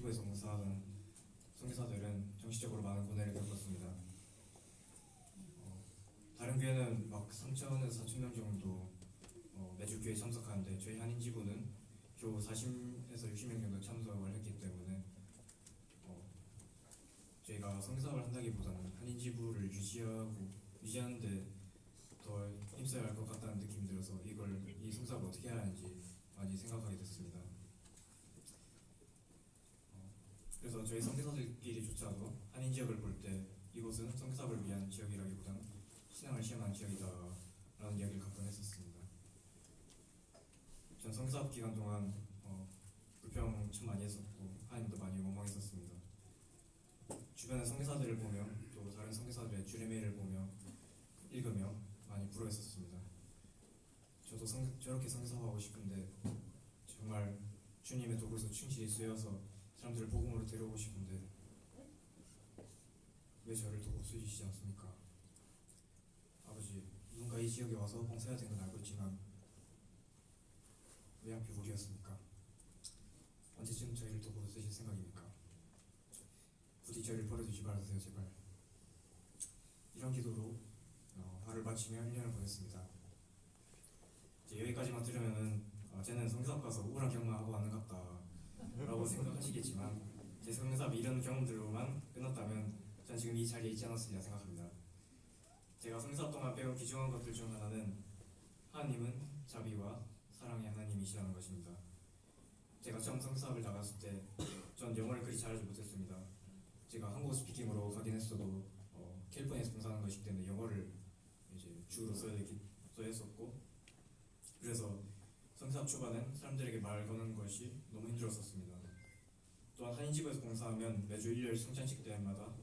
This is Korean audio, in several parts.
한인지구에서 봉사하던 선교사들은 정식적으로 많은 고뇌를 겪었습니다. 다른 교회는 막 3천에서 4천 명 정도 매주 교회 참석하는데 저희 한인지구는 겨우 40에서 60명 정도 참석을 했기 때문에 저희가 선교사업을 한다기보다는 한인지구를 유지하는데 더 힘써야 할 것 같다는 느낌이 들어서 이 성사업을 어떻게 해야 하는지 많이 생각하게 됐습니다. 그래서 저희 선교사들끼리조차도 한인 지역을 볼 때 이곳은 선교사업을 위한 지역이라기보다는 신앙을 시험한 지역이다라는 이야기를 가끔 했었습니다. 전 선교사업 기간 동안 불평 참 많이 했었고 하나님도 많이 원망했었습니다. 주변의 선교사들을 보며 또 다른 선교사들의 주례메일을 보며 읽으며 많이 부러웠었습니다. 저도 저렇게 선교사하고 싶은데 정말 주님의 도구로서 충실히 쓰여서 사람들을 복음으로 데려오고 싶은데 왜 저를 도구 쓰시지 않습니까? 아버지, 누군가 이 지역에 와서 봉사해야 되는 건 알고 있지만 왜 하필 우리였습니까? 언제쯤 저희를 도구로 쓰실 생각입니까? 부디 저희를 버려두지 말아주세요, 제발. 이런 기도로 하루를 마치며 1년을 보냈습니다. 이제 여기까지만 들으면은 쟤는 성교사업 가서 우울한 경험하고 왔는 것 같다 라고 생각하시겠지만 제 성교사업이 이런 경험들로만 끝났다면 전 지금 이 자리에 있지 않았으리라 생각합니다. 제가 성교사업 동안 배운 귀중한 것들 중 하나는 하나님은 자비와 사랑의 하나님이시라는 것입니다. 제가 처음 성교사업을 나갔을 때 전 영어를 그리 잘하지 못했습니다. 제가 한국어 스피킹으로 가긴 했어도 캘리포니아에서 봉사하는 것이기 때문에 영어를 이제 주로 써야 했었고 그래서 성사업 초반엔 사람들에게 말 거는 것이 너무 힘들었었습니다. 또한 한인지구에서 봉사하면 매주 일요일 성찬식 때마다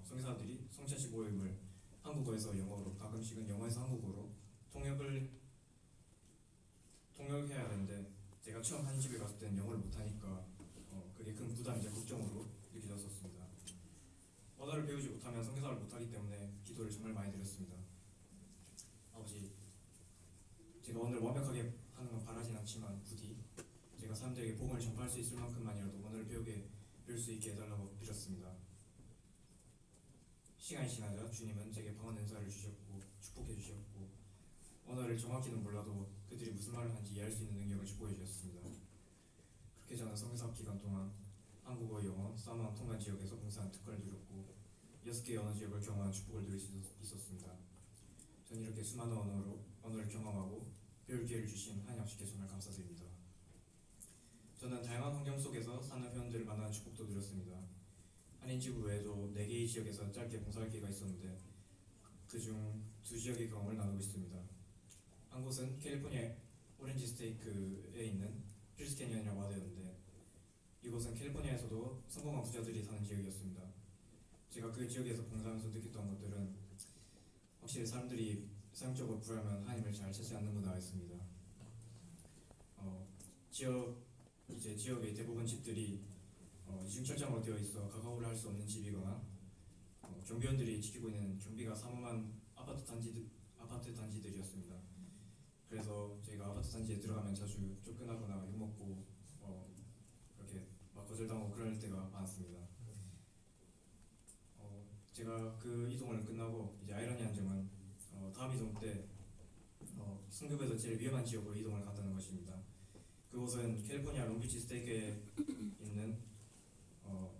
성사들이 성찬식 모임을 한국어에서 영어로 가끔씩은 영어에서 한국어로 통역해야 하는데 제가 처음 한인지구에 갔을 때는 영어를 못하니까 그게 큰 부담이자 걱정으로 느껴졌었습니다. 언어를 배우지 못하면 성교사를 못하기 때문에 기도를 정말 많이 드렸습니다. 아버지, 제가 오늘 완벽하게 하는 건 바라진 않지만 부디 제가 사람들에게 복음을 전파할 수 있을 만큼만이라도 언어를 배울 수 있게 해달라고 빌었습니다. 시간이 지나자 주님은 제게 방언 은사를 주셨고 축복해 주셨고 언어를 정확히는 몰라도 그들이 무슨 말을 하는지 이해할 수 있는 능력을 축복해 주셨습니다. 그렇게 저는 선교사업 기간 동안 한국어, 영어, 사모안 통관 지역에서 봉사한 특권을 누렸고 6개의 언어 지역을 경험한 축복을 누릴 수 있었습니다. 전 이렇게 수많은 언어를 경험하고 배울 기회를 주신 하나님 아버지께 정말 감사드립니다. 저는 다양한 환경 속에서 사는 회원들을 만나는 축복도 누렸습니다. 한인지구 외에도 4개의 지역에서 짧게 봉사할 기회가 있었는데 그중 2지역의 경험을 나누고 있습니다. 한 곳은 캘리포니아 오렌지 스테이크에 있는 힐스 캐니언이라고 하되었는데 이곳은 캘리포니아에서도 성공한 부자들이 사는 지역이었습니다. 제가 그 지역에서 봉사하면서 느꼈던 것들은 확실히 사람들이 성적으로 부유하면 하나님을 잘 찾지 않는구나 했습니다. 지역의 대부분 집들이 이중철장으로 되어 있어 가까우를 할 수 없는 집이거나 경비원들이 지키고 있는 경비가 삼엄한 아파트 단지들이었습니다. 그래서 저희가 아파트 단지에 들어가면 자주 쫓겨나거나 욕먹고 그렇게 막 거절당하고 그럴 때가 많았습니다. 제가 그 이동을 끝나고 이제 아이러니한 점은 다음 이동 때 승급에서 제일 위험한 지역으로 이동을 갔다는 것입니다. 그곳은 캘리포니아 롱비치 스테이크에 있는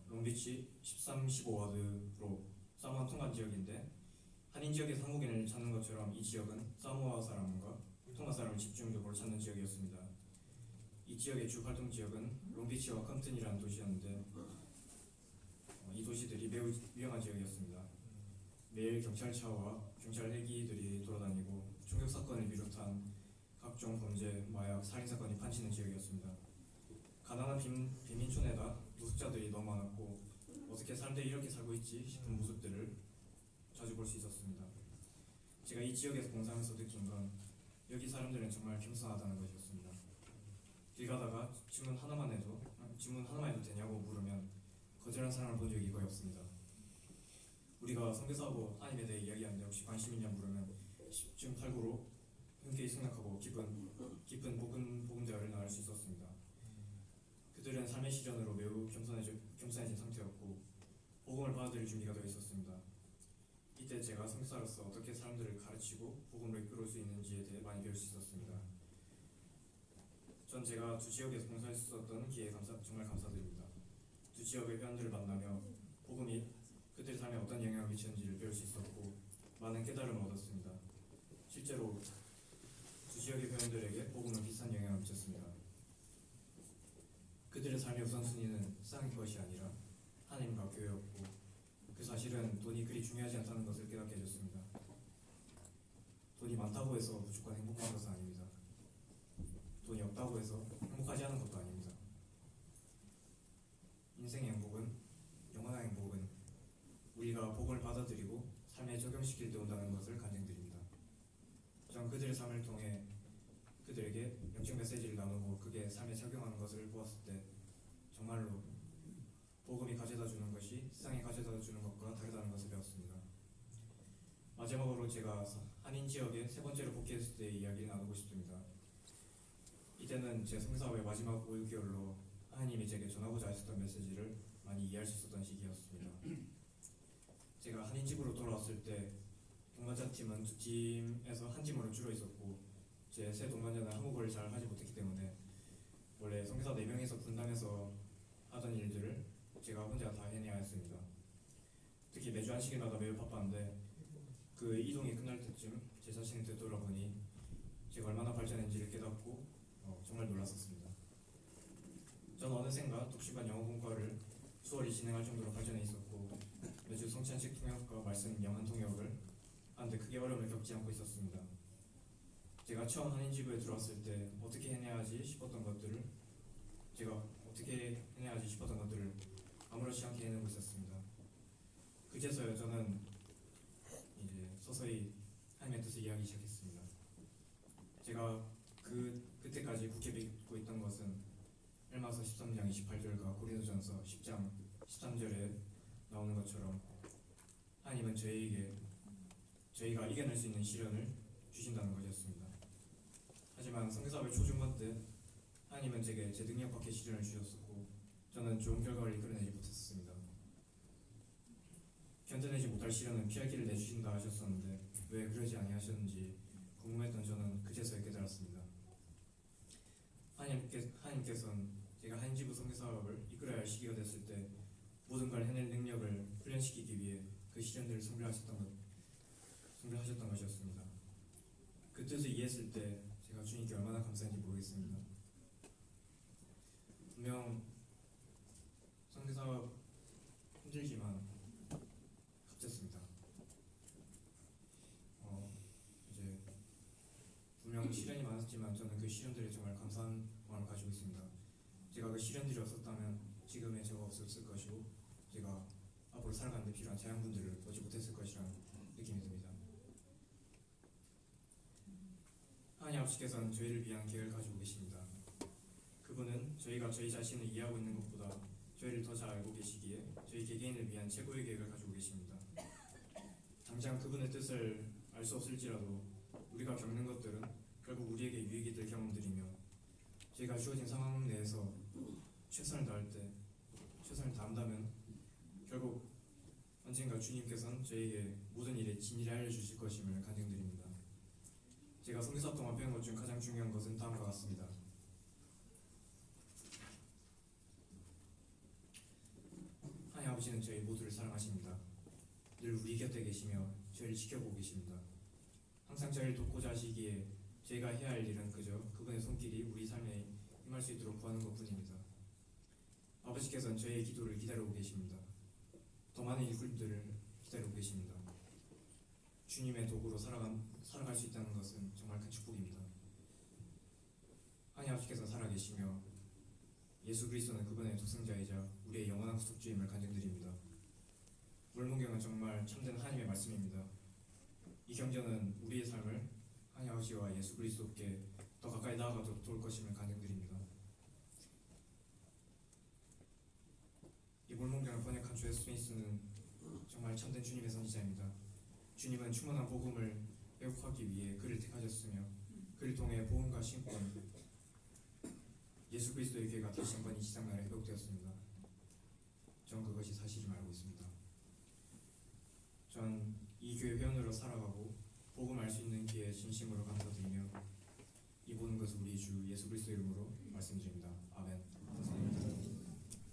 롱비치 13, 15와드로 사모아 통관 지역인데 한인 지역에서 한국인을 찾는 것처럼 이 지역은 사모아 사람과 통관 사람을 집중적으로 찾는 지역이었습니다. 이 지역의 주 활동 지역은 롱비치와 컴튼이라는 도시였는데 이 도시들이 매우 위험한 지역이었습니다. 매일 경찰차와 경찰 헬기들이 돌아다니고 총격 사건을 비롯한 각종 범죄, 마약, 살인 사건이 판치는 지역이었습니다. 가난한 빈민촌에다 노숙자들이 너무 많았고 어떻게 사람들이 이렇게 살고 있지 싶은 모습들을 자주 볼 수 있었습니다. 제가 이 지역에서 봉사하면서 느낀 건 여기 사람들은 정말 겸손하다는 것이었습니다. 길 가다가 질문 하나만 해도 되냐고 물으면 거절한 사람을 본 적이 거의 없습니다. 우리가 선교사하고 하나님에 대해 이야기하는데 혹시 관심 있냐 물으면 10중 8구로 흔쾌히 승낙하고 깊은 복음 대화를 나눌 수 있었습니다. 그들은 삶의 시련으로 매우 겸손해진 상태였고 복음을 받아들일 준비가 되어 있었습니다. 이때 제가 성사로서 어떻게 사람들을 가르치고 복음으로 이끌어올 수 있는지에 대해 많이 배울 수 있었습니다. 전 제가 두 지역에서 봉사할 수 있었던 기회에 정말 감사드립니다. 두 지역의 회원들을 만나며 복음이 그들의 삶에 어떤 영향을 미치는지를 배울 수 있었고 많은 깨달음을 얻었습니다. 실제로 두 지역의 회원들에게 복음은 비슷한 영향을 미쳤습니다. 그들의 삶의 우선순위는 쌓은 것이 아니라 하나님과 교회였고 그 사실은 돈이 그리 중요하지 않다는 것을 깨닫게 해줬습니다. 돈이 많다고 해서 무조건 행복한 것은 아닙니다. 돈이 없다고 해서 행복하지 않은 것도 아닙니다. 인생의 행복은, 영원한 행복은 우리가 복음을 받아들이고 삶에 적용시킬 때 온다는 것을 간증드립니다. 전 그들의 삶을 통해 그들에게 영적 메시지를 나누고 그게 삶에 적용하는 것을 보았을 때 정말로 복음이 가져다 주는 것이 세상에 가져다 주는 것과 다르다는 것을 배웠습니다. 마지막으로 제가 한인 지역에 세 번째로 복귀했을 때의 이야기를 나누고 싶습니다. 이때는 제 성사의 마지막 5~6개월로 하나님이 제게 전하고자 하셨던 메시지를 많이 이해할 수 있었던 시기였습니다. 제가 한인 집으로 돌아왔을 때 동반자 팀은 두 팀에서 한 팀으로 줄어 있었고 제 세 동반자는 한국어를 잘 하지 못했기 때문에 원래 선교사 4명이서 분담해서 하던 일들을 제가 혼자 다 해내야 했습니다. 특히 매주 한 시간마다 매우 바빴는데 그 이동이 끝날 때쯤 제 자신을 되돌아보니 제가 얼마나 발전했는지를 깨닫고 정말 놀랐었습니다. 저는 어느샌가 독시반 영어 공과를 수월히 진행할 정도로 발전해 있었고 매주 성찬식 통역과 말씀 영한 통역을 하는데 크게 어려움을 겪지 않고 있었습니다. 제가 처음 한인 지부에 들어왔을 때 어떻게 해내야지 싶었던 것들을 아무렇지 않게 해내고 있었습니다. 그제서야 저는 이제 서서히 하나님의 뜻을 이해하기 시작했습니다. 제가 그때까지 굳게 믿고 있던 것은 헬마서 13장 28절과 고린도전서 10장 13절에 나오는 것처럼 하나님은 저희가 이겨낼 수 있는 시련을 주신다는 것이었습니다. 하지만 선교사업의 초중반 때 하나님은 제게 제 능력 밖의 시련을 주셨었고 저는 좋은 결과를 이끌어내지 못했습니다. 견뎌내지 못할 시련은 피할 길을 내주신다 하셨었는데 왜 그러지 아니하셨는지 궁금했던 저는 그제서야 깨달았습니다. 하나님께서는 제가 한인지부 선교사업을 이끌어야 할 시기가 됐을 때 모든 걸 해낼 능력을 훈련시키기 위해 그 시련들을 성별하셨던 것이었습니다. 그 뜻을 이해했을 때 제가 주님께 얼마나 감사한지 모르겠습니다. 분명 선교사업 힘들지만 값졌습니다. 이제 분명 시련이 많았지만 저는 그 시련들에 정말 감사한 마음을 가지고 있습니다. 제가 그 시련들이 없었다면 지금의 제가 없었을 것이고 제가 앞으로 살아가는 데 필요한 자양분들을 보지 못했을 것이라는 느낌이 듭니다. 하나님 아버지께서는 저희를 위한 계획을 가지고 계십니다. 그분은 저희가 저희 자신을 이해하고 있는 것보다 저희를 더 잘 알고 계시기에 저희 개개인을 위한 최고의 계획을 가지고 계십니다. 당장 그분의 뜻을 알 수 없을지라도 우리가 겪는 것들은 결국 우리에게 유익이 될 경험들이며 저희가 주어진 상황 내에서 최선을 다한다면 결국 언젠가 주님께서는 저에게 모든 일에 진리를 알려주실 것임을 간증드립니다. 제가 선교사 동안 배운 것 중 가장 중요한 것은 다음과 같습니다. 하나님 아버지는 저희 모두를 사랑하십니다. 늘 우리 곁에 계시며 저희를 지켜보고 계십니다. 항상 저희를 돕고자 하시기에 저희가 해야 할 일은 그저 그분의 손길이 우리 삶에 임할 수 있도록 구하는 것뿐입니다. 아버지께서는 저희의 기도를 기다리고 계십니다. 더 많은 일꾼들을 기다리고 계십니다. 주님의 도구로 살아갈 수 있다는 것은 정말 큰 축복입니다. 하나님 아버지께서 살아계시며 예수 그리스도는 그분의 독생자이자 우리의 영원한 구속주임을 간증드립니다. 물문경은 정말 참된 하나님의 말씀입니다. 이 경전은 우리의 삶을 하나님 아버지와 예수 그리스도께 더 가까이 나아가도록 도울 것임을 간증드립니다. 이 물문경을 번역한 조엘 스미스는 정말 참된 주님의 선지자입니다. 주님은 충만한 복음을 회복하기 위해 그를 택하셨으며 그를 통해 복음과 신권, 예수 그리스도의 교회가 다시 한번 이 지상날에 회복되었습니다. 전 그것이 사실임을 알고 있습니다. 전 이 교회 회원으로 살아가고 복음 알 수 있는 기회에 진심으로 감사드리며 이 모든 것을 우리 주 예수 그리스도 이름으로 말씀드립니다. 아멘.